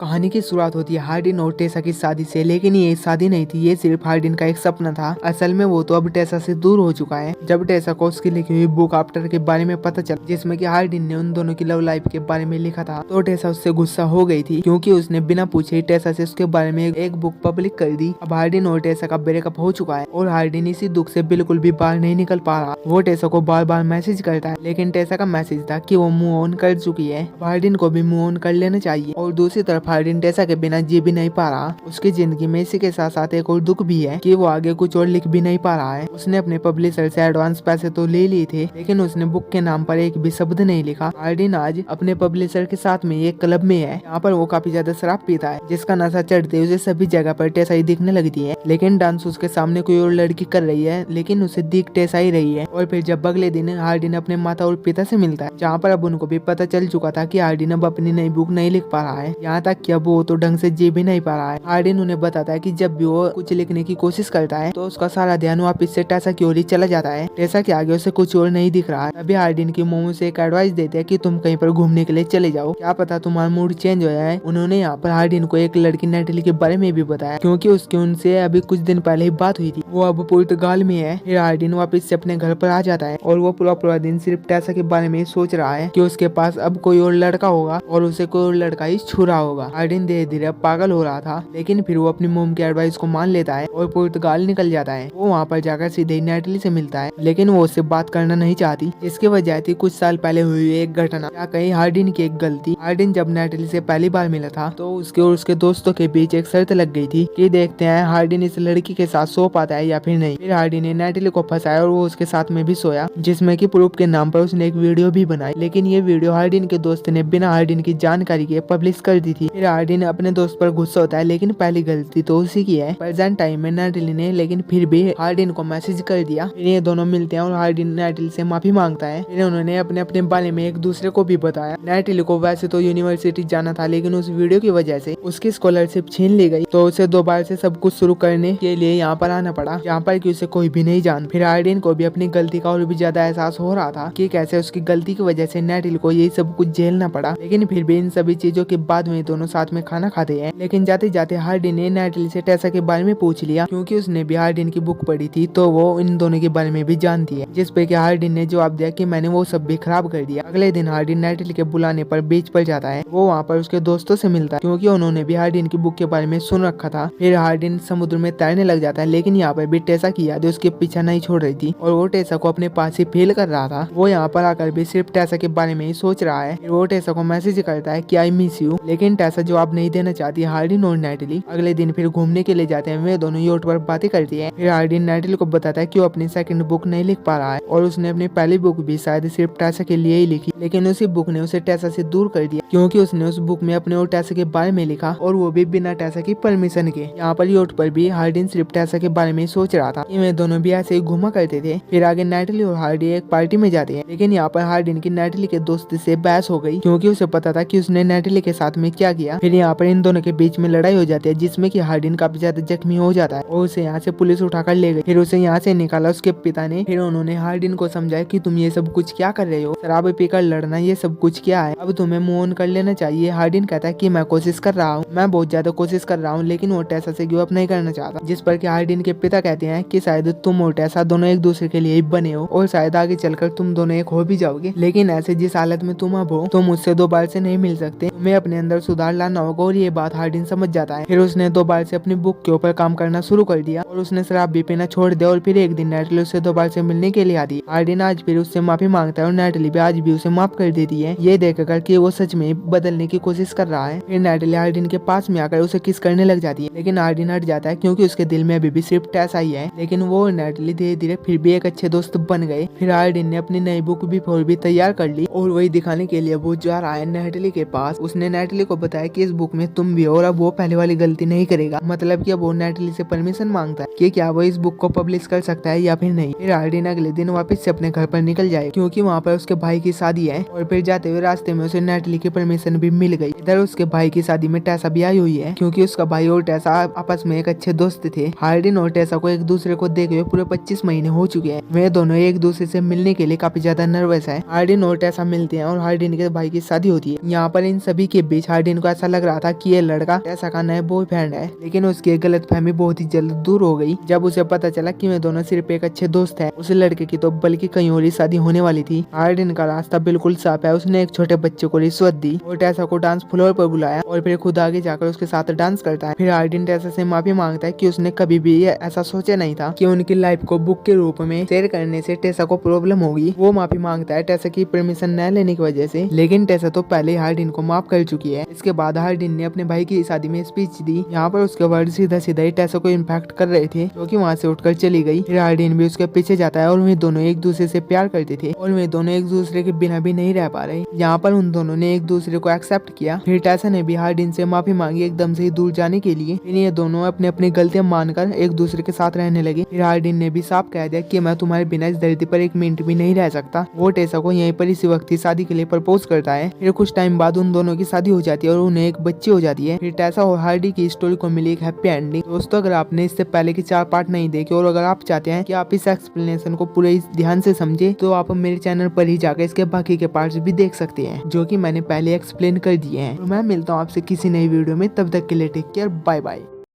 कहानी की शुरुआत होती है हार्डिन और टेसा की शादी से। लेकिन ये शादी नहीं थी, ये सिर्फ हार्डिन का एक सपना था। असल में वो तो अब टेसा से दूर हो चुका है। जब टेसा को उसकी लिखी हुई बुक आफ्टर के बारे में पता चला, जिसमें कि हार्डिन ने उन दोनों की लव लाइफ के बारे में लिखा था, तो टेसा उससे गुस्सा हो गई थी, क्योंकि उसने बिना पूछे ही टेसा से उसके बारे में एक बुक पब्लिक कर दी। अब हार्डिन और टेसा का ब्रेकअप हो चुका है और हार्डिन इसी दुख से बिल्कुल भी बाहर नहीं निकल पा रहा। वो टेसा को बार बार मैसेज करता है, लेकिन टेसा का मैसेज था कि वो मूव ऑन कर चुकी है। हार्डिन को भी मूव ऑन कर लेना चाहिए। और दूसरी तरफ हार्डिन टेसा के बिना जी भी नहीं पा रहा। उसकी जिंदगी में इसी के साथ साथ एक और दुख भी है कि वो आगे कुछ और लिख भी नहीं पा रहा है। उसने अपने पब्लिशर से एडवांस पैसे तो ले लिए थे, लेकिन उसने बुक के नाम पर एक भी शब्द नहीं लिखा। हार्डिन आज अपने पब्लिशर के साथ में एक क्लब में है, यहाँ पर वो काफी ज्यादा शराब पीता है, जिसका नशा चढ़ते उसे सभी जगह पर टेसा ही दिखने लगती है। लेकिन डांस उसके सामने कोई और लड़की कर रही है, लेकिन उसे दिख टेसा ही रही है। और फिर जब अगले दिन हार्डिन अपने माता और पिता से मिलता है, जहाँ पर अब उनको भी पता चल चुका था कि हार्डिन अब अपनी नई बुक नहीं लिख पा रहा है, यहाँ तक कि अब वो तो ढंग से जी भी नहीं पा रहा है। हार्डिन उन्हें बताता है कि जब भी वो कुछ लिखने की कोशिश करता है तो उसका सारा ध्यान वापिस से टेसा की ओर ही चला जाता है। टेसा के आगे उसे कुछ और नहीं दिख रहा है। अभी हार्डिन की मोमो से एक एडवाइस देते हैं कि तुम कहीं पर घूमने के लिए चले जाओ, क्या पता तुम्हारा मूड चेंज हो जाए। उन्होंने यहाँ पर हार्डिन को एक लड़की नेटली के बारे में भी बताया, क्योंकि उसकी उनसे अभी कुछ दिन पहले ही बात हुई थी। वो अब पुर्तगाल में है। फिर हार्डिन वापिस से अपने घर पर आ जाता है और वो पूरा दिन सिर्फ टेसा के बारे में सोच रहा है कि उसके पास अब कोई और लड़का होगा और उसे कोई और लड़का ही छू रहा होगा। हार्डिन धीरे धीरे पागल हो रहा था, लेकिन फिर वो अपनी मोम की एडवाइस को मान लेता है और पुर्तगाल निकल जाता है। वो वहाँ पर जाकर सीधे ही नेटली से मिलता है, लेकिन वो उससे बात करना नहीं चाहती, जिसकी वजह थी कुछ साल पहले हुई एक घटना या कहीं हार्डिन की एक गलती। हार्डिन जब नेटली से पहली बार मिला था तो उसके और उसके दोस्तों के बीच एक शर्त लग गई थी कि देखते हैं हार्डिन इस लड़की के साथ सो पाता है या फिर नहीं। फिर हार्डिन ने नेटली को फंसाया और वो उसके साथ में भी सोया, जिसमें कि प्रूफ के नाम पर उसने एक वीडियो भी बनाई। लेकिन ये वीडियो हार्डिन के दोस्त ने बिना हार्डिन की जानकारी के पब्लिश कर दी थी। फिर हार्डिन अपने दोस्त पर गुस्सा होता है, लेकिन पहली गलती तो उसी की है प्रेजेंट टाइम में नेटली ने, लेकिन फिर भी हार्डिन को मैसेज कर दिया। फिर ये दोनों मिलते हैं और हार्डिन नेटली से माफी मांगता है। फिर उन्होंने अपने अपने बारे में एक दूसरे को भी बताया। नेटली को वैसे तो यूनिवर्सिटी जाना था, लेकिन उस वीडियो की वजह से उसकी स्कॉलरशिप छीन ली गई, तो उसे दोबारा से सब कुछ शुरू करने के लिए यहाँ पर आना पड़ा, जहाँ पर कि उसे कोई भी नहीं जान। फिर हार्डिन को भी अपनी गलती का और भी ज्यादा एहसास हो रहा था कि कैसे उसकी गलती की वजह से नेटली को यही सब कुछ झेलना पड़ा। लेकिन फिर भी इन सभी चीजों के बाद में दोनों साथ में खाना खाते हैं। लेकिन जाते जाते हार्डिन ने नेटली से टेसा के बारे में पूछ लिया, क्योंकि उसने भी हार्डिन की बुक पढ़ी थी, तो वो इन दोनों के बारे में भी जानती है। जिस पे कि हार्डिन ने जवाब दिया कि मैंने वो सब भी खराब कर दिया। अगले दिन हार्डिन नेटली के बुलाने पर बीच पर जाता है। वो वहाँ पर उसके दोस्तों से मिलता है, क्योंकि उन्होंने भी हार्डिन की बुक के बारे में सुन रखा था। फिर हार्डिन समुद्र में तैरने लग जाता है, लेकिन यहाँ पर भी टेसा की यादें उसके पीछा नहीं छोड़ रही थी और वो टेसा को अपने पास ही फील कर रहा था। वो यहाँ पर आकर भी सिर्फ टेसा के बारे में ही सोच रहा है। फिर वो टेसा को मैसेज करता है कि आई मिस यू, लेकिन टेसा जवाब नहीं देना चाहती। हार्डिन और नेटली अगले दिन फिर घूमने के लिए जाते हैं। वे दोनों योट पर बातें करती है। फिर हार्डिन नेटली को बताता है कि वो अपनी सेकंड बुक नहीं लिख पा रहा है और उसने अपनी पहली बुक भी शायद सिर्फ टेसा के लिए ही लिखी, लेकिन उसी बुक ने उसे टेसा से दूर कर दिया, क्योंकि उसने उस बुक में अपने और टेसा के बारे में लिखा, और वो भी बिना टेसा की परमिशन के। यहाँ पर योट पर भी हार्डिन सिर्फ टेसा के बारे में सोच रहा था कि वे दोनों भी ऐसे ही घूमा करते थे। फिर आगे नेटली और हार्डिन एक पार्टी में जाते हैं, लेकिन यहाँ पर हार्डिन की नेटली के दोस्त से बहस हो गई, क्योंकि उसे पता था कि उसने नेटली के साथ में क्या किया। फिर यहाँ पर इन दोनों के बीच में लड़ाई हो जाती है, जिसमें कि हार्डिन काफी ज्यादा जख्मी हो जाता है और उसे यहाँ से पुलिस उठाकर ले गई। फिर उसे यहाँ से निकाला उसके पिता ने। फिर उन्होंने हार्डिन को समझाया कि तुम ये सब कुछ क्या कर रहे हो, शराब पीकर लड़ना ये सब कुछ क्या है, अब तुम्हें मूव ऑन कर लेना चाहिए। हार्डिन कहता है कि मैं कोशिश कर रहा हूँ, मैं बहुत ज्यादा कोशिश कर रहा हूँ, लेकिन वो टेसा से गिव अप नहीं करना चाहता। जिस पर कि हार्डिन के पिता कहते हैं कि शायद तुम और टेसा दोनों एक दूसरे के लिए बने हो और शायद आगे चलकर तुम दोनों एक हो भी जाओगे, लेकिन ऐसे जिस हालत में तुम अब हो तुम मुझसे दोबारा से नहीं मिल सकते, तुम्हें अपने अंदर सुधार लाना होगा। और ये बात हार्डिन समझ जाता है। फिर उसने दोबारा से अपनी बुक के ऊपर काम करना शुरू कर दिया और उसने शराब भी पीना छोड़ दिया। और फिर एक दिन नेटली उससे दोबारा से मिलने के लिए आती। हार्डिन आज फिर उससे माफी मांगता है और नेटली भी आज भी उसे माफ कर देती है, ये देखकर कि वो सच में बदलने की कोशिश कर रहा है। फिर नेटली हार्डिन के पास में आकर उसे किस करने लग जाती है, लेकिन हार्डिन हट जाता है, क्योंकि उसके दिल में अभी भी सिर्फ टेसा ही है। लेकिन वो और नेटली धीरे धीरे फिर भी एक अच्छे दोस्त बन गए। फिर हार्डिन ने अपनी नई बुक भी तैयार कर ली और वही दिखाने के लिए वो जा रहा है नेटली के पास। उसने नेटली को बताया कि इस बुक में तुम भी हो और अब वो पहले वाली गलती नहीं करेगा, मतलब कि अब वो नेटली से परमिशन मांगता है कि क्या वो इस बुक को पब्लिश कर सकता है या फिर नहीं। फिर हार्डिन अगले दिन वापस से अपने घर पर निकल जाए, क्योंकि वहाँ पर उसके भाई की शादी है। और फिर जाते हुए रास्ते में उसे नेटली की परमिशन भी मिल गई। इधर उसके भाई की शादी में टेसा भी आई हुई है, क्योंकि उसका भाई और टेसा आपस में एक अच्छे दोस्त थे। हार्डिन और टेसा को एक दूसरे को देखे हुए पूरे 25 महीने हो चुके हैं। वे दोनों एक दूसरे से मिलने के लिए काफी ज्यादा नर्वस है। हार्डिन और टेसा मिलते हैं और हार्डिन के भाई की शादी होती है। यहाँ पर इन सभी के बीच हार्डिन को ऐसा लग रहा था कि ये लड़का टेसा का नया बॉयफ्रेंड है, लेकिन उसकी गलतफहमी बहुत ही जल्द दूर हो गई जब उसे पता चला कि वे दोनों सिर्फ एक अच्छे दोस्त हैं। उस लड़के की तो बल्कि कहीं और ही शादी होने वाली थी। हार्डिन का रास्ता बिल्कुल साफ है। उसने एक छोटे बच्चे को रिश्वत दी और टेसा को डांस फ्लोर पर बुलाया और फिर खुद आगे जाकर उसके साथ डांस करता है। फिर हार्डिन टेसा से माफी मांगता है कि उसने कभी भी ऐसा सोचा नहीं था कि उनकी लाइफ को बुक के रूप में शेयर करने से टेसा को प्रॉब्लम होगी। वो माफी मांगता है टेसा की परमिशन न लेने की वजह से, लेकिन टेसा तो पहले हार्डिन को माफ कर चुकी है। इसके बाद हार्डिन ने अपने भाई की शादी में स्पीच दी। यहाँ पर उसके वर्ड सीधा सीधा ही टेसा को इम्पैक्ट कर रहे थे, जो कि वहाँ से उठकर चली गई। फिर हार्डिन भी उसके पीछे जाता है और वे दोनों एक दूसरे से प्यार करते थे और वे दोनों एक दूसरे के बिना भी नहीं रह पा रहे। यहाँ पर उन दोनों ने एक दूसरे को एक्सेप्ट किया। फिर टेसा ने भी हार्डिन से माफी मांगी एकदम से ही दूर जाने के लिए। फिर ये दोनों अपने अपनी गलतियां मानकर एक दूसरे के साथ रहने लगे। फिर हार्डिन ने भी साफ कह दिया कि मैं तुम्हारे बिना इस धरती पर एक मिनट भी नहीं रह सकता। वो टेसा को यहीं पर इसी वक्त ही शादी के लिए प्रपोज करता है। फिर कुछ टाइम बाद उन दोनों की शादी हो जाती है और उन्हें एक बच्ची हो जाती है। फिर टेसा और हार्डी की स्टोरी को मिली एक हैप्पी एंडिंग। दोस्तों, अगर आपने इससे पहले के 4 पार्ट नहीं देखे और अगर आप चाहते हैं कि आप इस एक्सप्लेनेशन को पूरे ध्यान से समझे, तो आप मेरे चैनल पर ही जाकर इसके बाकी के पार्ट्स भी देख सकते हैं, जो कि मैंने पहले एक्सप्लेन कर दिए हैं। तो मैं मिलता हूँ आपसे किसी नई वीडियो में, तब तक के लिए टेक केयर, बाय बाय।